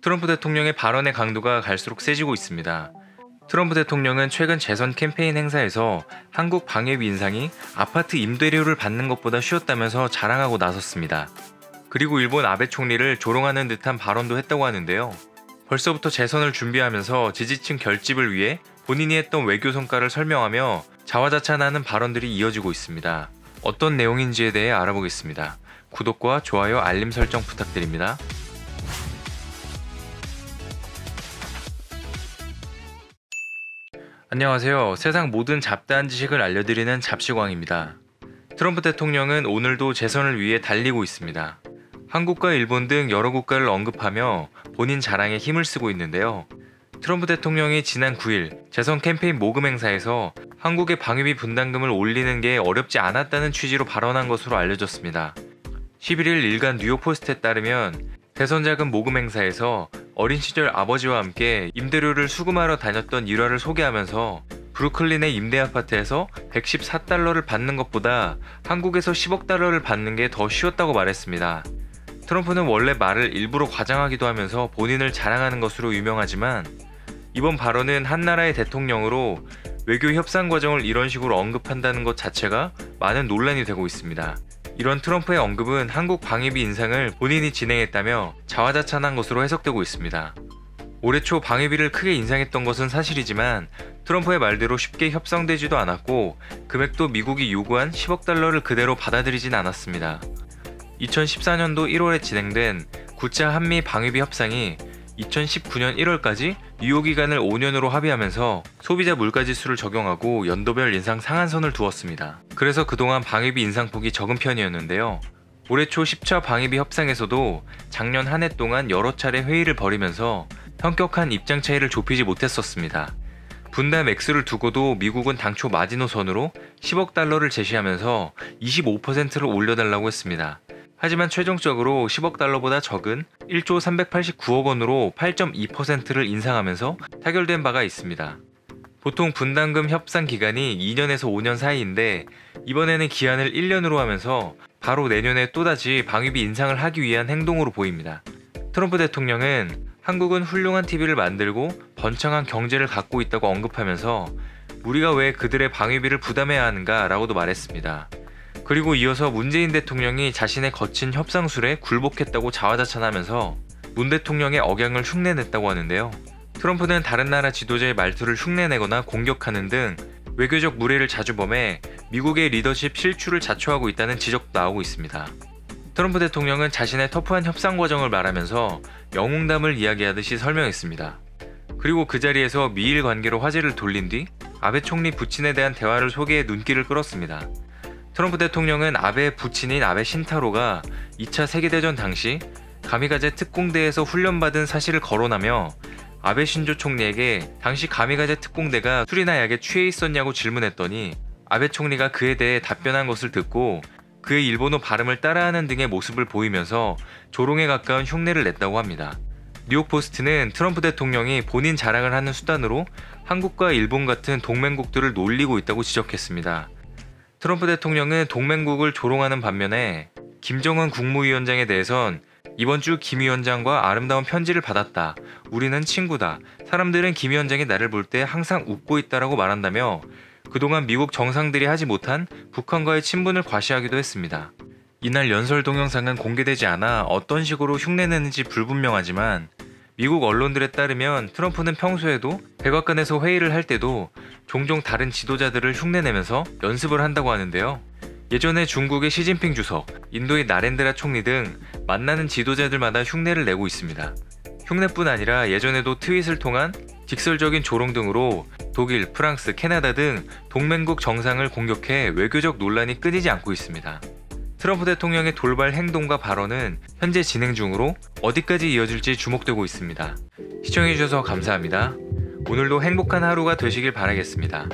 트럼프 대통령의 발언의 강도가 갈수록 세지고 있습니다. 트럼프 대통령은 최근 재선 캠페인 행사에서 한국 방위비 인상이 아파트 임대료를 받는 것보다 쉬웠다면서 자랑하고 나섰습니다. 그리고 일본 아베 총리를 조롱하는 듯한 발언도 했다고 하는데요. 벌써부터 재선을 준비하면서 지지층 결집을 위해 본인이 했던 외교 성과를 설명하며 자화자찬하는 발언들이 이어지고 있습니다. 어떤 내용인지에 대해 알아보겠습니다. 구독과 좋아요, 알림 설정 부탁드립니다. 안녕하세요. 세상 모든 잡다한 지식을 알려드리는 잡시광입니다. 트럼프 대통령은 오늘도 재선을 위해 달리고 있습니다. 한국과 일본 등 여러 국가를 언급하며 본인 자랑에 힘을 쓰고 있는데요. 트럼프 대통령이 지난 9일 재선 캠페인 모금 행사에서 한국의 방위비 분담금을 올리는 게 어렵지 않았다는 취지로 발언한 것으로 알려졌습니다. 11일 일간 뉴욕포스트에 따르면 대선 자금 모금 행사에서 어린 시절 아버지와 함께 임대료를 수금하러 다녔던 일화를 소개하면서 브루클린의 임대 아파트에서 114달러를 받는 것보다 한국에서 10억 달러를 받는 게 더 쉬웠다고 말했습니다. 트럼프는 원래 말을 일부러 과장하기도 하면서 본인을 자랑하는 것으로 유명하지만 이번 발언은 한 나라의 대통령으로 외교 협상 과정을 이런 식으로 언급한다는 것 자체가 많은 논란이 되고 있습니다. 이런 트럼프의 언급은 한국 방위비 인상을 본인이 진행했다며 자화자찬한 것으로 해석되고 있습니다. 올해 초 방위비를 크게 인상했던 것은 사실이지만 트럼프의 말대로 쉽게 협상되지도 않았고 금액도 미국이 요구한 10억 달러를 그대로 받아들이진 않았습니다. 2014년도 1월에 진행된 9차 한미 방위비 협상이 2019년 1월까지 유효기간을 5년으로 합의하면서 소비자 물가지수를 적용하고 연도별 인상 상한선을 두었습니다. 그래서 그동안 방위비 인상폭이 적은 편이었는데요. 올해 초 10차 방위비 협상에서도 작년 한 해 동안 여러 차례 회의를 벌이면서 현격한 입장 차이를 좁히지 못했었습니다. 분담 액수를 두고도 미국은 당초 마지노선으로 10억 달러를 제시하면서 25%를 올려달라고 했습니다. 하지만 최종적으로 10억 달러보다 적은 1조 389억 원으로 8.2%를 인상하면서 타결된 바가 있습니다. 보통 분담금 협상 기간이 2년에서 5년 사이인데 이번에는 기한을 1년으로 하면서 바로 내년에 또다시 방위비 인상을 하기 위한 행동으로 보입니다. 트럼프 대통령은 한국은 훌륭한 TV를 만들고 번창한 경제를 갖고 있다고 언급하면서 우리가 왜 그들의 방위비를 부담해야 하는가 라고도 말했습니다. 그리고 이어서 문재인 대통령이 자신의 거친 협상술에 굴복했다고 자화자찬하면서 문 대통령의 억양을 흉내냈다고 하는데요. 트럼프는 다른 나라 지도자의 말투를 흉내내거나 공격하는 등 외교적 무례를 자주 범해 미국의 리더십 실추를 자초하고 있다는 지적도 나오고 있습니다. 트럼프 대통령은 자신의 터프한 협상 과정을 말하면서 영웅담을 이야기하듯이 설명했습니다. 그리고 그 자리에서 미일 관계로 화제를 돌린 뒤 아베 총리 부친에 대한 대화를 소개해 눈길을 끌었습니다. 트럼프 대통령은 아베 부친인 아베 신타로가 2차 세계대전 당시 가미가제 특공대에서 훈련받은 사실을 거론하며 아베 신조 총리에게 당시 가미가제 특공대가 술이나 약에 취해 있었냐고 질문했더니 아베 총리가 그에 대해 답변한 것을 듣고 그의 일본어 발음을 따라하는 등의 모습을 보이면서 조롱에 가까운 흉내를 냈다고 합니다. 뉴욕포스트는 트럼프 대통령이 본인 자랑을 하는 수단으로 한국과 일본 같은 동맹국들을 놀리고 있다고 지적했습니다. 트럼프 대통령은 동맹국을 조롱하는 반면에 김정은 국무위원장에 대해선 이번 주 김 위원장과 아름다운 편지를 받았다. 우리는 친구다. 사람들은 김 위원장이 나를 볼 때 항상 웃고 있다라고 말한다며 그동안 미국 정상들이 하지 못한 북한과의 친분을 과시하기도 했습니다. 이날 연설 동영상은 공개되지 않아 어떤 식으로 흉내내는지 불분명하지만 미국 언론들에 따르면 트럼프는 평소에도 백악관에서 회의를 할 때도 종종 다른 지도자들을 흉내내면서 연습을 한다고 하는데요. 예전에 중국의 시진핑 주석, 인도의 나렌드라 총리 등 만나는 지도자들마다 흉내를 내고 있습니다. 흉내뿐 아니라 예전에도 트윗을 통한 직설적인 조롱 등으로 독일, 프랑스, 캐나다 등 동맹국 정상을 공격해 외교적 논란이 끊이지 않고 있습니다. 트럼프 대통령의 돌발 행동과 발언은 현재 진행 중으로 어디까지 이어질지 주목되고 있습니다. 시청해주셔서 감사합니다. 오늘도 행복한 하루가 되시길 바라겠습니다.